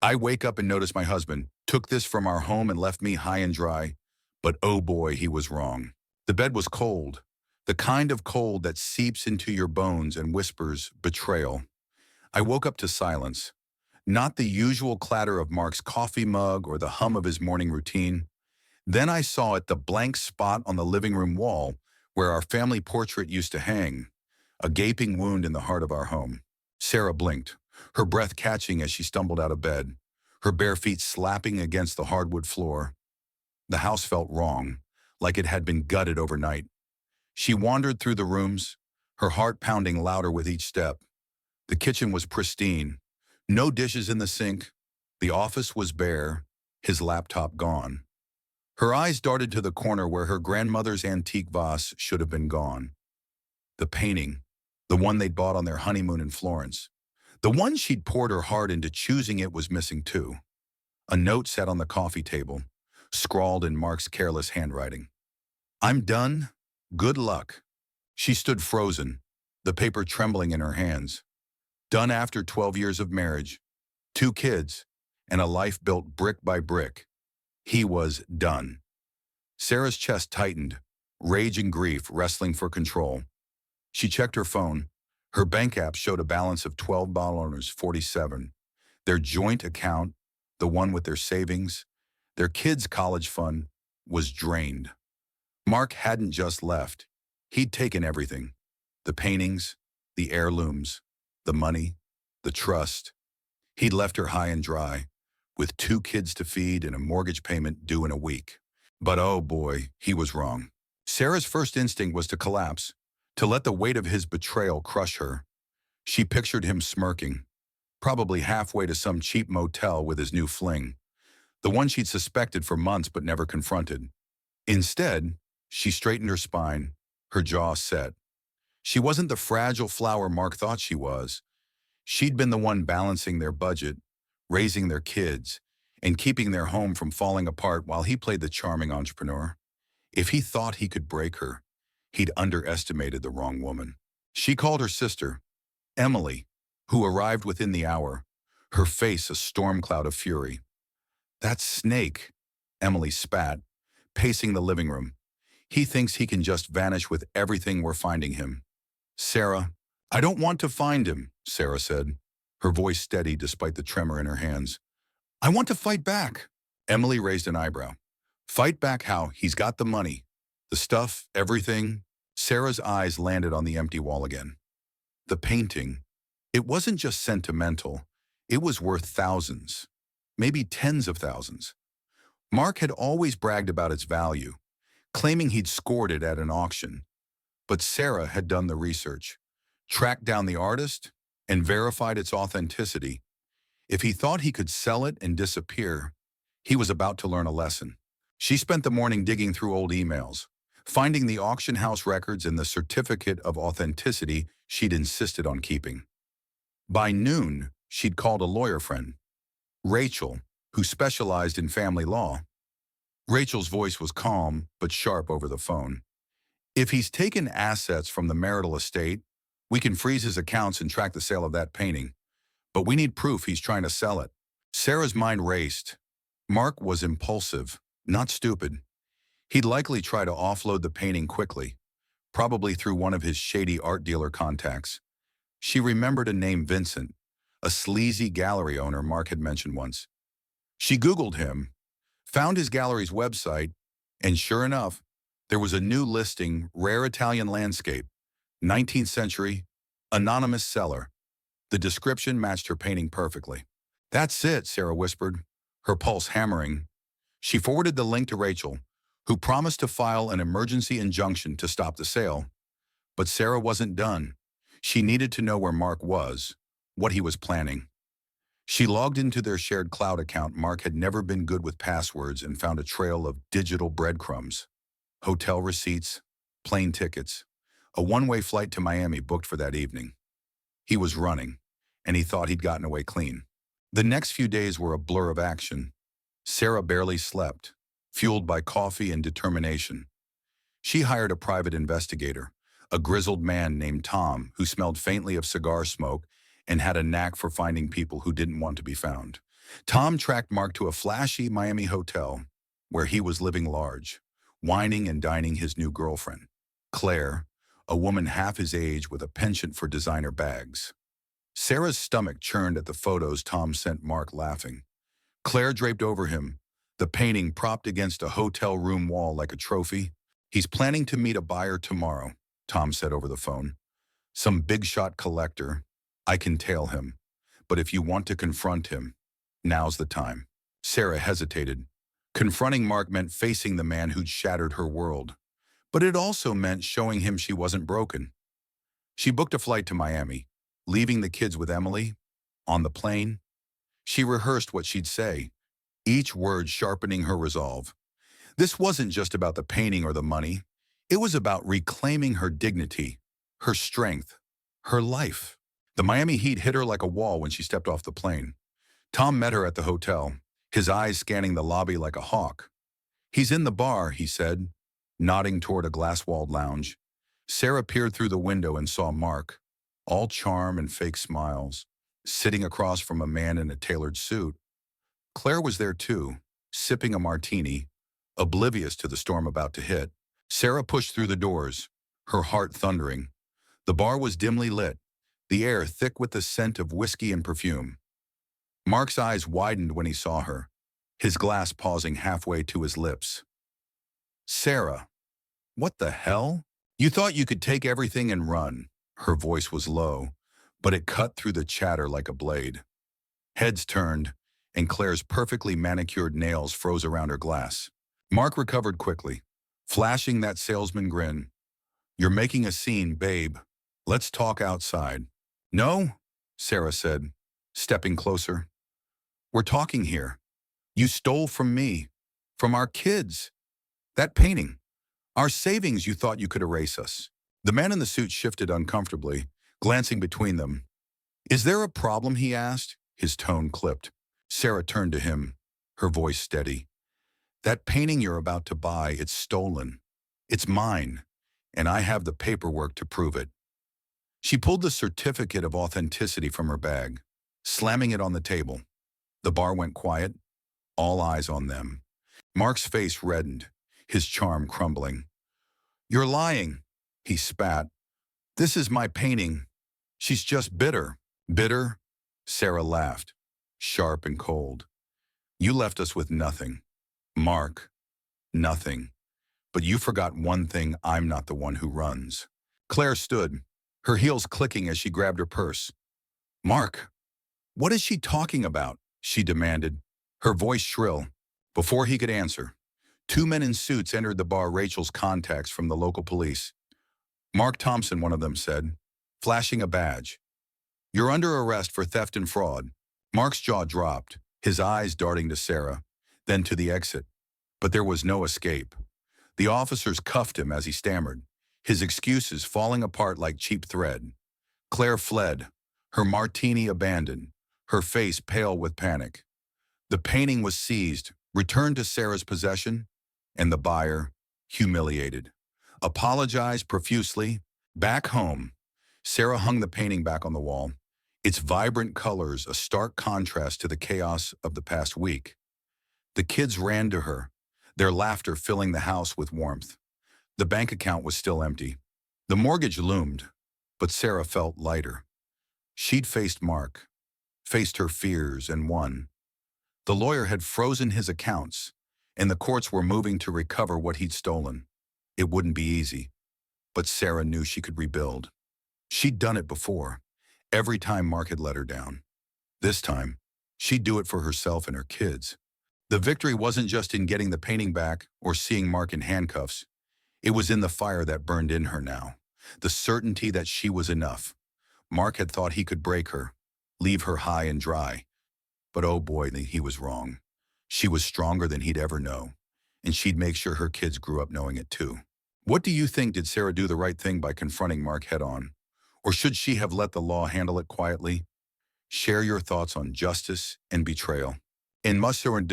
I wake up and notice my husband took this from our home and left me high and dry. But oh boy, he was wrong. The bed was cold, the kind of cold that seeps into your bones and whispers betrayal. I woke up to silence, not the usual clatter of Mark's coffee mug or the hum of his morning routine. Then I saw it, the blank spot on the living room wall where our family portrait used to hang, a gaping wound in the heart of our home. Sarah blinked, her breath catching as she stumbled out of bed, her bare feet slapping against the hardwood floor. The house felt wrong, like it had been gutted overnight. She wandered through the rooms, her heart pounding louder with each step. The kitchen was pristine, no dishes in the sink. The office was bare, his laptop gone. Her eyes darted to the corner where her grandmother's antique vase should have been gone. The painting, the one they'd bought on their honeymoon in Florence. The one she'd poured her heart into choosing it was missing too. A note sat on the coffee table, scrawled in Mark's careless handwriting. "I'm done. Good luck." She stood frozen, the paper trembling in her hands. Done after 12 years of marriage, 2 kids, and a life built brick by brick. He was done. Sarah's chest tightened, rage and grief wrestling for control. She checked her phone. Her bank app showed a balance of $12.47. Their joint account, the one with their savings, their kids' college fund, was drained. Mark hadn't just left. He'd taken everything. The paintings, the heirlooms, the money, the trust. He'd left her high and dry, with 2 kids to feed and a mortgage payment due in a week. But oh boy, he was wrong. Sarah's first instinct was to collapse, to let the weight of his betrayal crush her. She pictured him smirking, probably halfway to some cheap motel with his new fling, the one she'd suspected for months but never confronted. Instead, she straightened her spine, her jaw set. She wasn't the fragile flower Mark thought she was. She'd been the one balancing their budget, raising their kids, and keeping their home from falling apart while he played the charming entrepreneur. If he thought he could break her, he'd underestimated the wrong woman. She called her sister, Emily, who arrived within the hour, her face a storm cloud of fury. "That snake," Emily spat, pacing the living room. "He thinks he can just vanish with everything we're finding him." "Sarah, I don't want to find him," Sarah said, her voice steady despite the tremor in her hands. "I want to fight back." Emily raised an eyebrow. "Fight back how? He's got the money. The stuff, everything." Sarah's eyes landed on the empty wall again. The painting. It wasn't just sentimental. It was worth thousands, maybe tens of thousands. Mark had always bragged about its value, claiming he'd scored it at an auction. But Sarah had done the research, tracked down the artist, and verified its authenticity. If he thought he could sell it and disappear, he was about to learn a lesson. She spent the morning digging through old emails, finding the auction house records and the certificate of authenticity she'd insisted on keeping. By noon, she'd called a lawyer friend, Rachel, who specialized in family law. Rachel's voice was calm but sharp over the phone. "If he's taken assets from the marital estate, we can freeze his accounts and track the sale of that painting. But we need proof he's trying to sell it." Sarah's mind raced. Mark was impulsive, not stupid. He'd likely try to offload the painting quickly, probably through one of his shady art dealer contacts. She remembered a name, Vincent, a sleazy gallery owner Mark had mentioned once. She Googled him, found his gallery's website, and sure enough, there was a new listing, rare Italian landscape, 19th century, anonymous seller. The description matched her painting perfectly. "That's it," Sarah whispered, her pulse hammering. She forwarded the link to Rachel, who promised to file an emergency injunction to stop the sale. But Sarah wasn't done. She needed to know where Mark was, what he was planning. She logged into their shared cloud account. Mark had never been good with passwords and found a trail of digital breadcrumbs. Hotel receipts, plane tickets, a one-way flight to Miami booked for that evening. He was running, and he thought he'd gotten away clean. The next few days were a blur of action. Sarah barely slept, fueled by coffee and determination. She hired a private investigator, a grizzled man named Tom who smelled faintly of cigar smoke and had a knack for finding people who didn't want to be found. Tom tracked Mark to a flashy Miami hotel where he was living large, wining and dining his new girlfriend, Claire, a woman half his age with a penchant for designer bags. Sarah's stomach churned at the photos Tom sent Mark, laughing. Claire draped over him, the painting propped against a hotel room wall like a trophy. He's planning to meet a buyer tomorrow, Tom said over the phone. Some big-shot collector. I can tail him. But if you want to confront him, now's the time. Sarah hesitated. Confronting Mark meant facing the man who'd shattered her world. But it also meant showing him she wasn't broken. She booked a flight to Miami, leaving the kids with Emily. On the plane, she rehearsed what she'd say, each word sharpening her resolve. This wasn't just about the painting or the money. It was about reclaiming her dignity, her strength, her life. The Miami heat hit her like a wall when she stepped off the plane. Tom met her at the hotel, his eyes scanning the lobby like a hawk. He's in the bar, he said, nodding toward a glass-walled lounge. Sarah peered through the window and saw Mark, all charm and fake smiles, sitting across from a man in a tailored suit. Claire was there too, sipping a martini, oblivious to the storm about to hit. Sarah pushed through the doors, her heart thundering. The bar was dimly lit, the air thick with the scent of whiskey and perfume. Mark's eyes widened when he saw her, his glass pausing halfway to his lips. Sarah, what the hell? You thought you could take everything and run. Her voice was low, but it cut through the chatter like a blade. Heads turned, and Claire's perfectly manicured nails froze around her glass. Mark recovered quickly, flashing that salesman grin. You're making a scene, babe. Let's talk outside. No, Sarah said, stepping closer. We're talking here. You stole from me, from our kids. That painting. Our savings you thought you could erase us. The man in the suit shifted uncomfortably, glancing between them. Is there a problem, he asked, his tone clipped. Sarah turned to him, her voice steady. That painting you're about to buy, it's stolen. It's mine, and I have the paperwork to prove it. She pulled the certificate of authenticity from her bag, slamming it on the table. The bar went quiet, all eyes on them. Mark's face reddened, his charm crumbling. You're lying, he spat. This is my painting. She's just bitter. Bitter? Sarah laughed, sharp and cold. You left us with nothing. Mark, nothing. But you forgot one thing, I'm not the one who runs. Claire stood, her heels clicking as she grabbed her purse. Mark, what is she talking about? She demanded, her voice shrill. Before he could answer, two men in suits entered the bar, Rachel's contacts from the local police. Mark Thompson, one of them said, flashing a badge. You're under arrest for theft and fraud. Mark's jaw dropped, his eyes darting to Sarah, then to the exit. But there was no escape. The officers cuffed him as he stammered, his excuses falling apart like cheap thread. Claire fled, her martini abandoned, her face pale with panic. The painting was seized, returned to Sarah's possession, and the buyer, humiliated, apologized profusely. Back home, Sarah hung the painting back on the wall, its vibrant colors a stark contrast to the chaos of the past week. The kids ran to her, their laughter filling the house with warmth. The bank account was still empty. The mortgage loomed, but Sarah felt lighter. She'd faced Mark, faced her fears, and won. The lawyer had frozen his accounts, and the courts were moving to recover what he'd stolen. It wouldn't be easy, but Sarah knew she could rebuild. She'd done it before, every time Mark had let her down. This time, she'd do it for herself and her kids. The victory wasn't just in getting the painting back or seeing Mark in handcuffs. It was in the fire that burned in her now, the certainty that she was enough. Mark had thought he could break her, leave her high and dry. But oh boy, he was wrong. She was stronger than he'd ever know, and she'd make sure her kids grew up knowing it too. What do you think? Did Sarah do the right thing by confronting Mark head-on? Or should she have let the law handle it quietly? Share your thoughts on justice and betrayal. In Masur